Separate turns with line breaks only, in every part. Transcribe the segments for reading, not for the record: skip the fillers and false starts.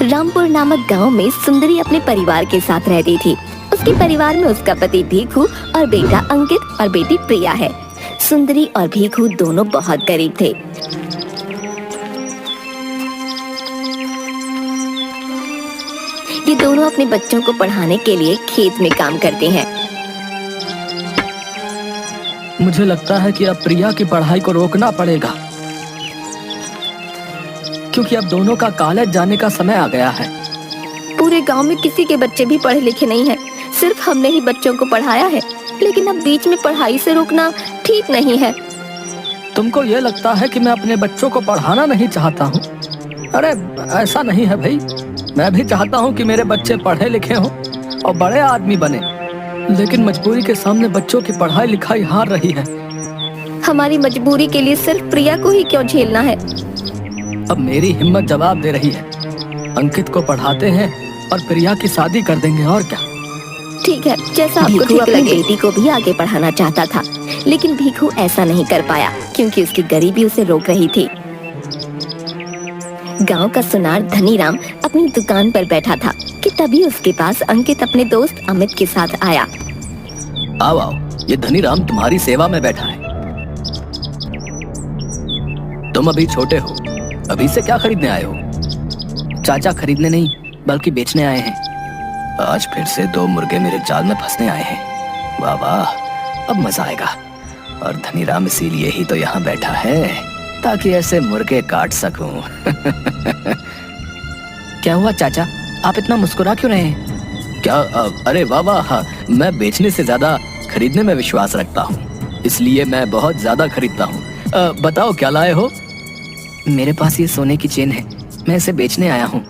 रामपुर नामक गांव में सुंदरी अपने परिवार के साथ रहती थी। उसके परिवार में उसका पति भीखू और बेटा अंकित और बेटी प्रिया है। सुंदरी और भीखू दोनों बहुत गरीब थे। ये दोनों अपने बच्चों को पढ़ाने के लिए खेत में काम करते हैं।
मुझे लगता है कि अब प्रिया की पढ़ाई को रोकना पड़ेगा, क्योंकि अब दोनों का कॉलेज जाने का समय आ गया है।
पूरे गांव में किसी के बच्चे भी पढ़े लिखे नहीं हैं। सिर्फ हमने ही बच्चों को पढ़ाया है, लेकिन अब बीच में पढ़ाई से रोकना ठीक नहीं है।
तुमको ये लगता है कि मैं अपने बच्चों को पढ़ाना नहीं चाहता हूँ? अरे ऐसा नहीं है भाई, मैं भी चाहता हूँ कि मेरे बच्चे पढ़े लिखे हों और बड़े आदमी बने, लेकिन मजबूरी के सामने बच्चों की पढ़ाई लिखाई हार रही है।
हमारी मजबूरी के लिए सिर्फ प्रिया को ही क्यों झेलना है?
अब मेरी हिम्मत जवाब दे रही है। अंकित को पढ़ाते हैं और प्रिया की शादी कर देंगे, और क्या।
ठीक है, जैसा आपको ठीक लगे। बेटी को भी आगे पढ़ाना चाहता था, लेकिन भीखू ऐसा नहीं कर पाया क्योंकि उसकी गरीबी उसे रोक रही थी। गांव का सुनार धनीराम अपनी दुकान पर बैठा था कि तभी उसके पास अंकित अपने दोस्त अमित के साथ आया।
आओ आओ, ये धनीराम तुम्हारी सेवा में बैठा है। तुम अभी छोटे हो, अभी से क्या खरीदने आए हो? चाचा, खरीदने नहीं बल्कि बेचने आए हैं। आज फिर से 2 मुर्गे मेरे जाल में फंसने आए हैं। वाह वाह, अब मजा आएगा। और धनीराम इसीलिए ही तो यहाँ बैठा है, ताकि ऐसे मुर्गे काट सकूं। क्या हुआ चाचा, आप इतना मुस्कुरा क्यों रहे हैं? क्या? अरे वाह वाह, मैं बेचने से ज्यादा खरीदने में विश्वास रखता हूँ, इसलिए मैं बहुत ज्यादा खरीदता हूँ। बताओ क्या लाए हो? मेरे पास ये सोने की चेन है, मैं इसे बेचने आया हूँ।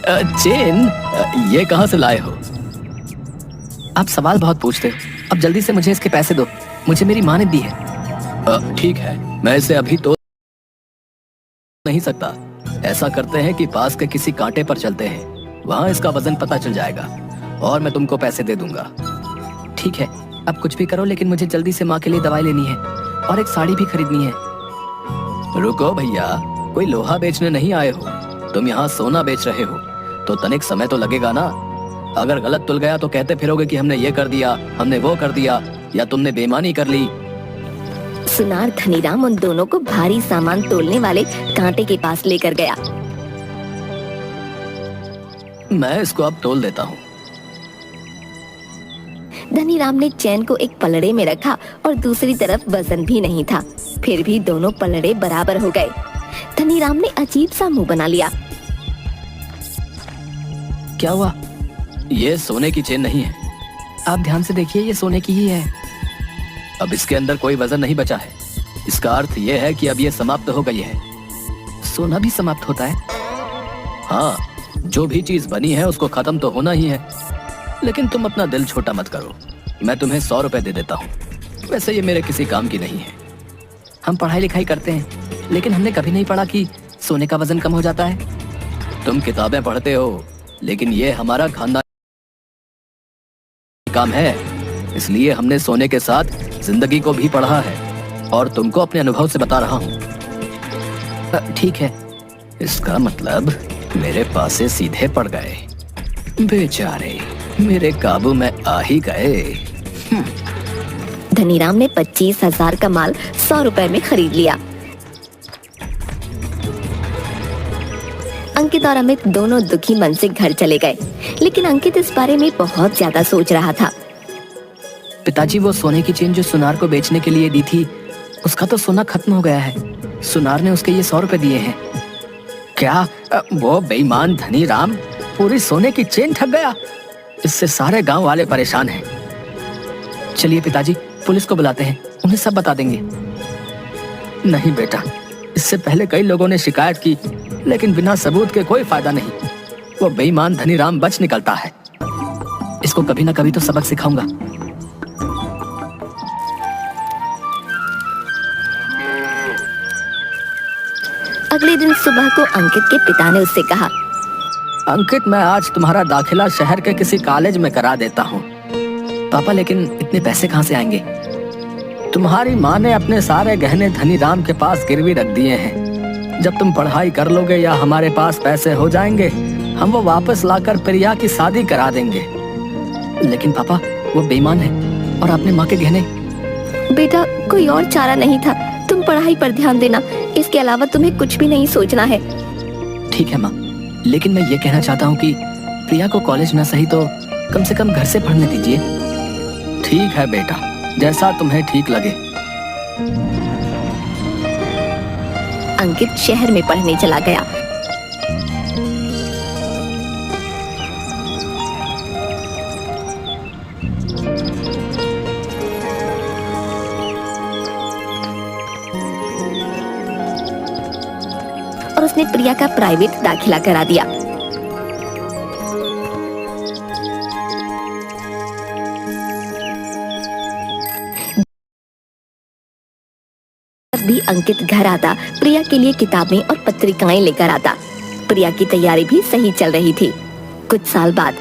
चेन? ये कहाँ से लाए हो? आप सवाल बहुत पूछते हो, अब जल्दी से मुझे इसके पैसे दो, मुझे मेरी माँ ने दी है। ठीक है, मैं इसे अभी तो नहीं सकता। ऐसा करते हैं कि पास के किसी कांटे पर चलते हैं, वहाँ इसका वजन पता चल जाएगा और मैं तुमको पैसे दे दूंगा। ठीक है, अब कुछ भी करो, लेकिन मुझे जल्दी से माँ के लिए दवाई लेनी है और एक साड़ी भी खरीदनी है। रुको भैया, कोई लोहा बेचने नहीं आए हो, तुम यहाँ सोना बेच रहे हो, तो तनिक समय तो लगेगा ना। अगर गलत तुल गया तो कहते फिरोगे कि हमने ये कर दिया, हमने वो कर दिया, या तुमने बेईमानी कर ली।
सुनार धनीराम उन दोनों को भारी सामान तोलने वाले कांटे के पास लेकर गया।
मैं इसको अब तोल देता हूँ।
धनीराम ने चैन को एक पलड़े में रखा और दूसरी तरफ वजन भी नहीं था, फिर भी दोनों पलड़े बराबर हो गए। धनीराम ने अजीब सा मुंह बना लिया।
क्या हुआ? ये सोने की चेन नहीं है। आप ध्यान से देखिए, ये सोने की ही है। अब इसके अंदर कोई वजन नहीं बचा है, इसका अर्थ ये है कि अब ये समाप्त हो गई है। सोना भी समाप्त होता है? हाँ, जो भी चीज बनी है उसको खत्म तो होना ही है। लेकिन तुम अपना दिल छोटा मत करो, मैं तुम्हें 100 रुपए दे देता हूँ। वैसे ये मेरे किसी काम की नहीं है। हम पढ़ाई लिखाई करते हैं, लेकिन हमने कभी नहीं पढ़ा कि सोने का वजन कम हो जाता है। तुम किताबें पढ़ते हो, लेकिन ये हमारा खानदान काम है, इसलिए हमने सोने के साथ जिंदगी को भी पढ़ा है और तुमको अपने अनुभव से बता रहा हूँ। ठीक है। इसका मतलब मेरे पास से सीधे पड़ गए। बेचारे मेरे काबू में आ ही गए।
धनीराम ने 25,000 का माल 100 रुपए में खरीद लिया। अंकित और अमित दोनों दुखी मन से घर चले गए, लेकिन अंकित इस बारे में बहुत ज्यादा सोच रहा था।
पिताजी, वो सोने की चेन जो सुनार को बेचने के लिए दी थी, उसका तो सोना खत्म हो गया है। सुनार ने उसके ये 100 रुपए दिए हैं। क्या? वो बेईमान धनीराम पूरी सोने की चेन ठग गया। इससे सारे गांव वाले परेशान हैं। चलिए पिताजी, पुलिस को बुलाते हैं, उन्हें सब बता देंगे। नहीं बेटा, इससे पहले कई लोगों ने शिकायत की, लेकिन बिना सबूत के कोई फायदा नहीं। वो बेईमान धनीराम बच निकलता है। इसको कभी ना कभी तो सबक सिखाऊंगा।
अगले दिन सुबह को अंकित के पिता ने उससे कहा,
अंकित, मैं आज तुम्हारा दाखिला शहर के किसी कॉलेज में करा देता हूँ। पापा, लेकिन इतने पैसे कहाँ से आएंगे? तुम्हारी माँ ने अपने सारे गहने धनीराम के पास गिरवी रख दिए हैं। जब तुम पढ़ाई कर लोगे या हमारे पास पैसे हो जाएंगे, हम वो वापस लाकर प्रिया की शादी करा देंगे। लेकिन पापा, वो बेईमान है और आपने माँ के गहने।
बेटा, कोई और चारा नहीं था। तुम पढ़ाई पर ध्यान देना, इसके अलावा तुम्हें कुछ भी नहीं सोचना है।
ठीक है माँ, लेकिन मैं ये कहना चाहता हूँ कि प्रिया को कॉलेज ना सही तो कम से कम घर से पढ़ने दीजिए। ठीक है बेटा, जैसा तुम्हें ठीक लगे।
अंकित शहर में पढ़ने चला गया। और उसने प्रिया का प्राइवेट दाखिला करा दिया। भी अंकित घर आता, प्रिया के लिए किताबें और पत्रिकाएं लेकर आता। प्रिया की तैयारी भी सही चल रही थी। कुछ साल बाद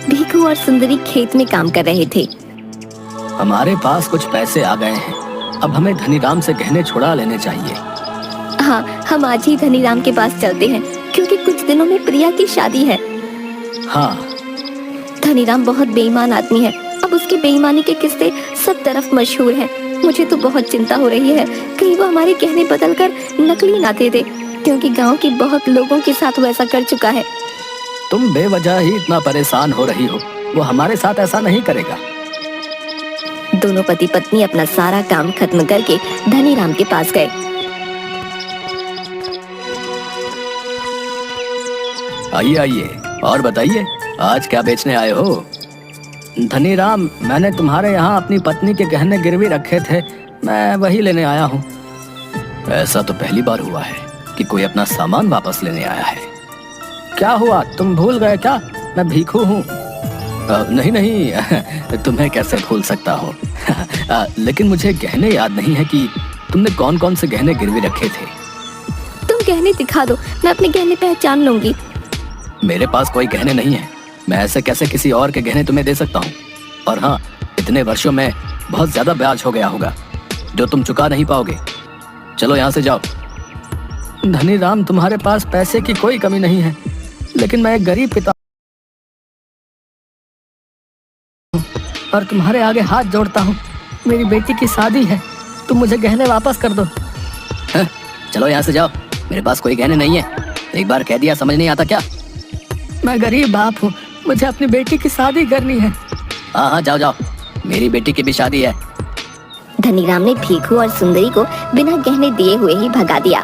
भीखू और सुंदरी खेत में काम कर रहे थे।
हमारे पास कुछ पैसे आ गए हैं, अब हमें धनीराम से गहने छुड़ा लेने चाहिए।
हाँ, हम आज ही धनीराम के पास चलते हैं, क्योंकि कुछ दिनों में प्रिया की शादी है।
हाँ।
धनीराम बहुत बेईमान आदमी है। अब उसकी बेईमानी के किस्से सब तरफ मशहूर हैं। मुझे तो बहुत चिंता हो रही है, कहीं वो हमारे गहने बदलकर नकली ना दे दे, क्योंकि गांव के बहुत लोगों के साथ वो ऐसा कर चुका है।
तुम बेवजह ही इतना परेशान हो रही हो, वो हमारे साथ ऐसा नहीं करेगा।
दोनों पति पत्नी अपना सारा काम खत्म करके धनीराम के पास गए।
आइए आइए, और बताइए आज क्या बेचने आए हो? धनीराम, मैंने तुम्हारे यहाँ अपनी पत्नी के गहने गिरवी रखे थे, मैं वही लेने आया हूँ। ऐसा तो पहली बार हुआ है कि कोई अपना सामान वापस लेने आया है। क्या हुआ, तुम भूल गए क्या? मैं भीखू हूँ। नहीं नहीं, तुम्हें कैसे भूल सकता हूँ। लेकिन मुझे गहने याद नहीं है कि तुमने कौन कौन से गहने गिरवी रखे थे।
तुम गहने दिखा दो, मैं अपने गहने पहचान लूंगी।
मेरे पास कोई गहने नहीं है, मैं ऐसे कैसे किसी और के गहने तुम्हें दे सकता हूँ। और हाँ, इतने वर्षों में बहुत ज्यादा ब्याज हो गया होगा जो तुम चुका नहीं पाओगे। चलो यहाँ से जाओ। धनीराम, तुम्हारे पास पैसे की कोई कमी नहीं है, लेकिन मैं एक गरीब पिता हूँ और तुम्हारे आगे हाथ जोड़ता हूँ। मेरी बेटी की शादी है, तुम मुझे गहने वापस कर दो। चलो यहाँ से जाओ, मेरे पास कोई गहने नहीं है। एक बार कह दिया समझ नहीं आता क्या? मैं गरीब बाप हूँ, मुझे अपनी बेटी की शादी करनी है। हाँ हाँ, जाओ जाओ, मेरी बेटी की भी शादी है।
धनीराम ने भीखू और सुंदरी को बिना गहने दिए हुए ही भगा दिया।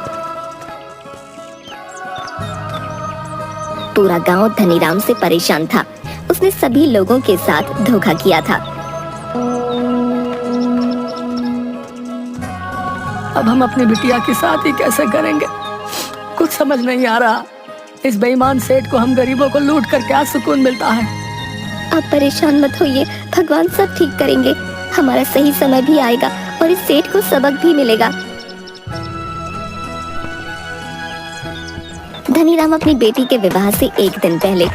पूरा गांव धनीराम से परेशान था। उसने सभी लोगों के साथ धोखा किया था।
अब हम अपनी बिटिया की शादी कैसे करेंगे, कुछ समझ नहीं आ रहा। इस बेईमान सेठ को हम गरीबों को लूट कर क्या सुकून मिलता है।
आप परेशान मत होइए, भगवान सब ठीक करेंगे। हमारा सही समय भी आएगा और इस सेठ को सबक भी मिलेगा। धनीराम अपनी बेटी के विवाह से एक दिन पहले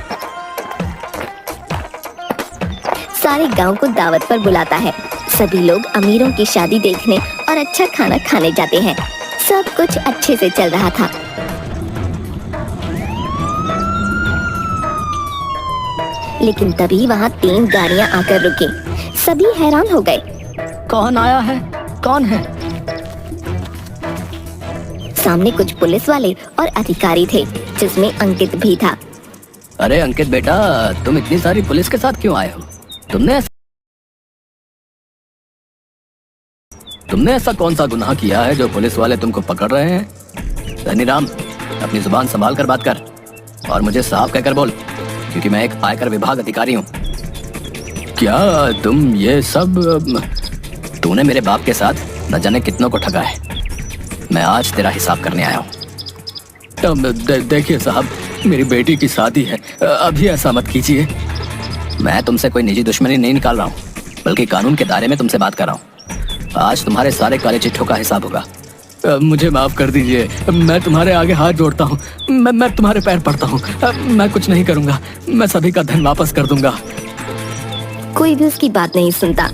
सारे गांव को दावत पर बुलाता है। सभी लोग अमीरों की शादी देखने और अच्छा खाना खाने जाते हैं। सब कुछ अच्छे से चल रहा था। लेकिन तभी वहाँ 3 गाड़ियाँ आकर रुकी। सभी हैरान हो गए।
कौन आया है? कौन है?
सामने कुछ पुलिस वाले और अधिकारी थे, जिसमें अंकित भी था।
अरे अंकित बेटा, तुम इतनी सारी पुलिस के साथ क्यों आए हो? तुमने ऐसा कौन सा गुनाह किया है जो पुलिस वाले तुमको पकड़ रहे हैं? धनीराम, अपनी जुबान संभाल कर बात कर और मुझे साफ कहकर बोल, क्योंकि मैं एक आयकर विभाग अधिकारी हूँ। क्या तुम ये सब? तूने मेरे बाप के साथ न जाने कितनों को ठगा है। मैं आज तेरा हिसाब करने आया हूँ। देखिए साहब, मेरी बेटी की शादी है, अभी ऐसा मत कीजिए। मैं तुमसे कोई निजी दुश्मनी नहीं निकाल रहा हूँ, बल्कि कानून के दायरे में तुमसे बात कर रहा हूँ। आज तुम्हारे सारे काले चिट्ठों का हिसाब होगा। मुझे माफ कर दीजिए, मैं तुम्हारे आगे हाथ जोड़ता हूँ। मैं तुम्हारे पैर पड़ता हूँ। मैं कुछ नहीं करूँगा, मैं सभी का धन वापस कर दूंगा।
कोई भी उसकी बात नहीं सुनता।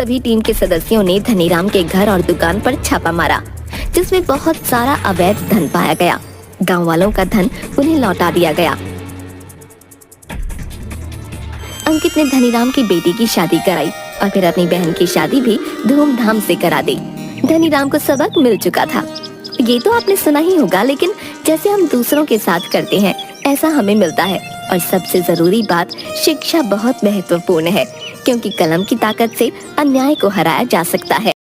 सभी टीम के सदस्यों ने धनीराम के घर और दुकान पर छापा मारा, जिसमें बहुत सारा अवैध धन पाया गया। गांव वालों का धन उन्हें लौटा दिया गया। अंकित ने धनीराम की बेटी की शादी कराई और फिर अपनी बहन की शादी भी धूमधाम से करा दी। धनीराम को सबक मिल चुका था। ये तो आपने सुना ही होगा, लेकिन जैसे हम दूसरों के साथ करते हैं ऐसा हमें मिलता है। और सबसे जरूरी बात, शिक्षा बहुत महत्वपूर्ण है, क्योंकि कलम की ताकत से अन्याय को हराया जा सकता है।